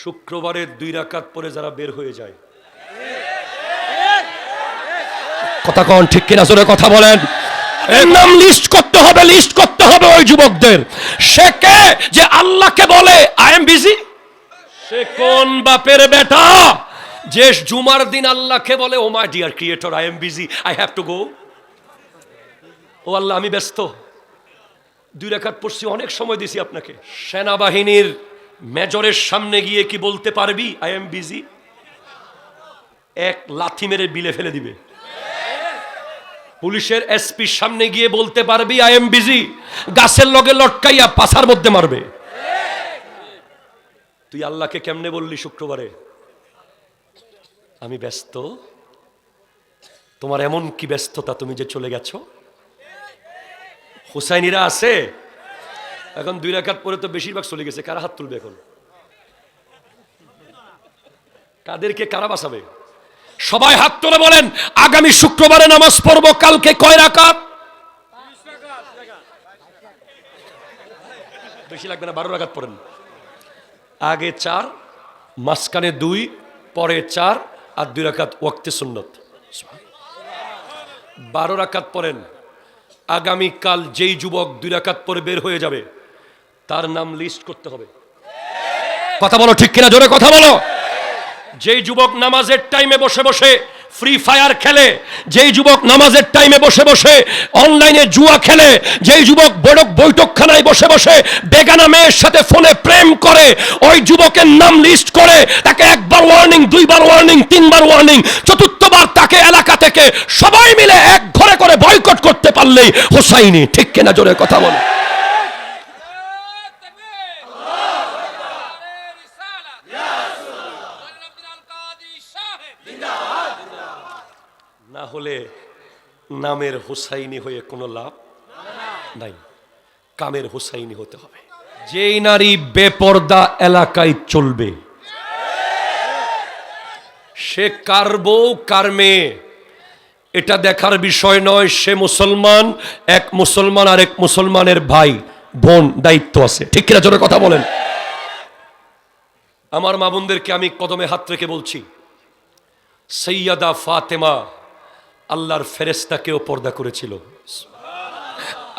শুক্রবারে 2 রাকাত পরে যারা বের হয়ে যায়, কথা কোন ঠিক কিনা জোরে কথা বলেন। এর নাম লিস্ট করতে হবে, লিস্ট করতে হবে ওই যুবকদের। সে কে যে আল্লাহকে বলে আই এম বিজি? সে কোন বাপের বেটা যে জুমার দিন আল্লাহকে বলে oh my dear creator I am busy, I have to go. ও আল্লাহ আমি ব্যস্ত, 2 রাকাত পড়ছি, অনেক সময় দিছি আপনাকে। সেনাবাহিনীর মেজরের সামনে গিয়ে কি বলতে পারবি আই এম বিজি? এক লাথি মেরে বিলে ফেলে দিবে। পুলিশের এসপির সামনে গিয়ে বলতে পারবি আই এম বিজি? গাছের লগে লটকাইয়া পাছার মধ্যে মারবে। তুই আল্লাহকে কেমনে বললি শুক্রবারে আমি ব্যস্ত? তোমার এমন কি ব্যস্ততা তুমি যে চলে গেছো? হুসাইনিরা আছে এখন 2 রাকাত পরে তো বেশিরভাগ চলে গেছে। কারা হাত তুলবে এখন? কাদেরকে কারা বাঁচাবে? সবাই হাত তুলে বলেন আগামী শুক্রবারে নামাজ পড়বো। কালকে কয় রাকাত? বেশি লাগবে না, 12 রাকাত পড়েন। আগে 4, মাঝখানে 2, পরে 4 আর 2 রাকাত ওয়াক্তে সুন্নত। 12 রাকাত পড়েন। আগামীকাল যেই যুবক 2 রাকাত পরে বের হয়ে যাবে তার নাম লিস্ট করতে হবে। কথা বলো ঠিক কিনা জোরে কথা বলো। যেই যুবক নামাজের টাইমে বসে বসে ফ্রি ফায়ার খেলে, যেই যুবক নামাজের টাইমে বসে বসে অনলাইনে জুয়া খেলে, যেই যুবক বৈঠকখানায় বসে বসে বেগানা মেয়ের সাথে ফোনে প্রেম করে, ওই যুবকের নাম লিস্ট করে তাকে 1বার ওয়ার্নিং, 2বার ওয়ার্নিং, 3বার ওয়ার্নিং, চতুর্থবার তাকে এলাকা থেকে সবাই মিলে এক ঘরে করে বয়কট করতে পারলেই হুসাইনি। ঠিক কিনা জোরে কথা বলে। না হলে নামের হুসাইনি হয়ে কোনো লাভ নাই, কামের হুসাইনি হতে হবে। যেই নারী বেপর্দা এলাকায় চলবে সে কার বউ কার মেয়ে এটা দেখার বিষয় নয়। সে মুসলমান, এক মুসলমান আর এক মুসলমানের ভাই বোন, দায়িত্ব আছে। ঠিক কিনা জোরে কথা বলেন। আমার মা বোনদেরকে আমি কদমে হাত রেখে বলছি, সৈয়দা ফাতেমা আল্লাহর ফেরেশতাকেও পর্দা করেছিল।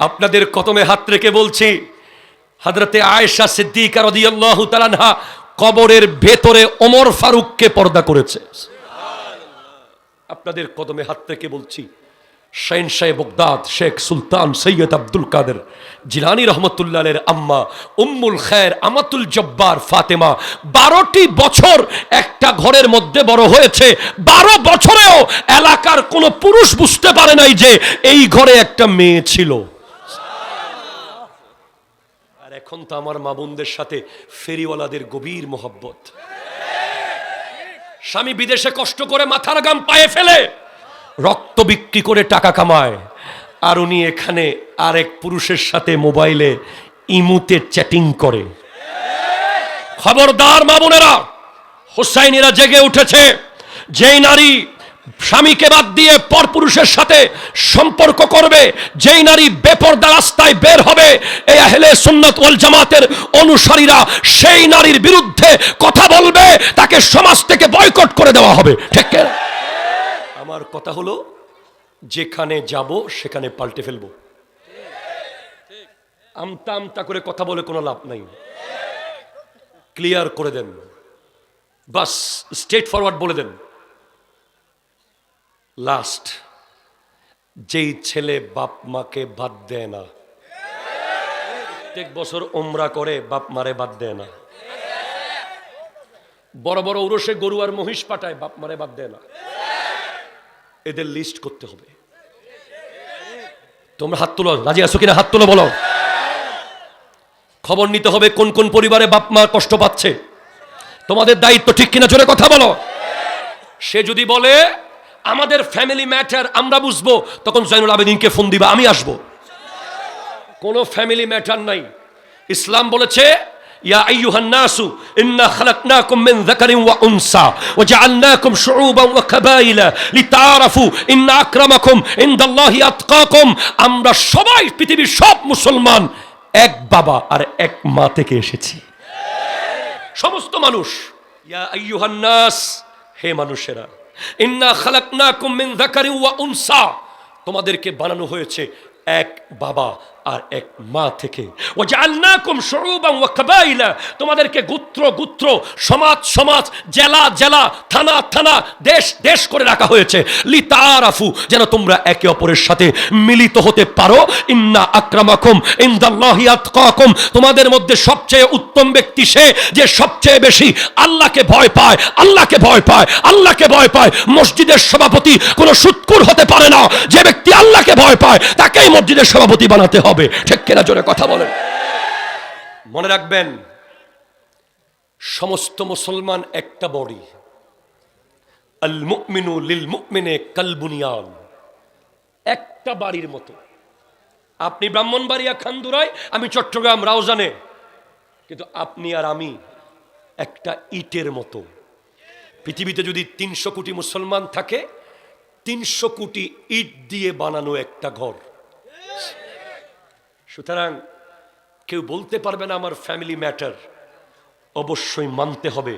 আপনাদের কদমে হাত রেখে বলছি, হযরতে আয়েশা সিদ্দিকা রাদিয়াল্লাহু তাআলা আনহা কবরের ভেতরে ওমর ফারুককে পর্দা করেছে। আপনাদের কদমে হাত রেখে বলছি, শাহেনশাহ বাগদাদ শেখ সুলতান সৈয়দ আব্দুল কাদের জিলানী রহমতুল্লাহ আলাইহির আম্মা উম্মুল খায়ের আমাতুল জব্বার ফাতেমা 12টি বছর একটা ঘরের মধ্যে বড় হয়েছে। 12 বছরেও এলাকার কোন পুরুষ বুঝতে পারে নাই যে এই ঘরে একটা মেয়ে ছিল। আর এখন তো আমার মা বোনদের সাথে ফেরিওয়ালাদের গভীর মোহব্বত। স্বামী বিদেশে কষ্ট করে মাথার ঘাম পায়ে ফেলে রক্ত বিক্রি করে টাকা কামায়, আর উনি এখানে আরেক পুরুষের সাথে মোবাইলে ইমুতে চ্যাটিং করে। খবরদার মা বোনেরা, হুসাইনিরা জেগে উঠেছে। যেই নারী স্বামীকে বাদ দিয়ে পরপুরুষের সাথে সম্পর্ক করবে, যেই নারী বেপরদা রাস্তায় বের হবে, এই আহলে সুন্নাত ওয়াল জামাতের অনুসারীরা সেই নারীর বিরুদ্ধে কথা বলবে, তাকে সমাজ থেকে বয়কট করে দেওয়া হবে। ঠিক না? আমার কথা হলো যেখানে যাব সেখানে পাল্টে ফেলবো। আমতা আমতা করে কথা বলে কোনো লাভ নাই। ক্লিয়ার করে দেন, বাস স্ট্রেট ফরওয়ার্ড বলে দেন। লাস্ট, যেই ছেলে বাপ মাকে বাদ দেয় না, প্রত্যেক বছর ওমরা করে বাপ মারে বাদ দেয় না, বড় বড় উরসে গরু আর মহিষ পাঠায় বাপ মারে বাদ দেয় না, এদের লিস্ট করতে হবে। তোমরা হাত তোলো, রাজি আছো কিনা হাত তোলো বলো। খবর নিতে হবে কোন কোন পরিবারে বাপ মা কষ্ট পাচ্ছে, তোমাদের দায়িত্ব। ঠিক কিনা জোরে কথা বলো। সে যদি বলে আমাদের ফ্যামিলি ম্যাটার আমরা বুঝবো, তখন জয়নুল আবেদিনকে ফোন দিবা, আমি আসবো। কোনো ফ্যামিলি ম্যাটার নাই। ইসলাম বলেছে ইয়া আইয়ুহান নাসু ইন্না খালাকনাকুম মিন যাকারিন ওয়া উনসা ওয়া জাআলনাকুম শুউবান ওয়া কাবাইলা লিতাআরাফু ইন্না আকরামাকুম ইনদাল্লাহি আতকাকুম। আমরা সবাই পৃথিবীর সব মুসলমান এক বাবা আর এক মা থেকে এসেছি। সমস্ত মানুষ ইয়া আইয়ুহান নাস, হে মানুষেরা, ইন্না খালাকনাকুম মিন যাকারিন ওয়া উনসা, তোমাদেরকে বানানো হয়েছে এক বাবা আর এক মা থেকে। ওয়াজআলনাকুম শুউবান ওয়া কাবাইলা, তোমাদেরকে গোত্র গোত্র, সমাজ সমাজ, জেলা জেলা, থানা থানা, দেশ দেশ করে রাখা হয়েছে। লিতারাফু, যেন তোমরা একে অপরের সাথে মিলিত হতে পারো। ইন্না আকরামাকুম ইনদাল্লাহি আতকাকুম, তোমাদের মধ্যে সবচেয়ে উত্তম ব্যক্তি সে যে সবচেয়ে বেশি আল্লাহকে ভয় পায়, আল্লাহকে ভয় পায়, আল্লাহকে ভয় পায়। মসজিদের সভাপতি কোনো সুৎকুর হতে পারে না। যে ব্যক্তি আল্লাহকে ভয় পায় তাকেই মসজিদের সভাপতি বানাতে হবে। ঠিক কিনা? জোরে কথা বলেন। মনে রাখবেন, সমস্ত মুসলমান একটা বডি। আল মুমিনু লিল মুমিনে কাল বুনিয়ান, একটা বাড়ির মতো। আপনি ব্রাহ্মণবাড়িয়া খান্দুরায়, আমি চট্টগ্রাম রাউজানে, কিন্তু আপনি আর আমি একটা ইটের মতো। পৃথিবীতে যদি 300 কোটি মুসলমান থাকে, 300 কোটি ইট দিয়ে বানানো একটা ঘর। সুতরাং কেউ বলতে পারবে না আমার ফ্যামিলি ম্যাটার। অবশ্যই মানতে হবে,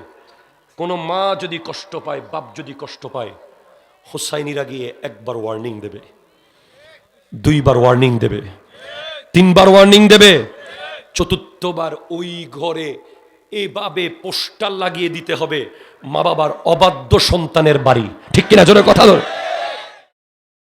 কোনো মা যদি কষ্ট পায়, বাপ যদি কষ্ট পায়, হোসাইনিরা গিয়ে একবার ওয়ার্নিং দেবে, 2 বার ওয়ার্নিং দেবে, 3 বার ওয়ার্নিং দেবে, 4বার ওই ঘরে এভাবে পোস্টার লাগিয়ে দিতে হবে, মা বাবার অবাধ্য সন্তানের বাড়ি। ঠিক কিনা? জোরে কথা বল।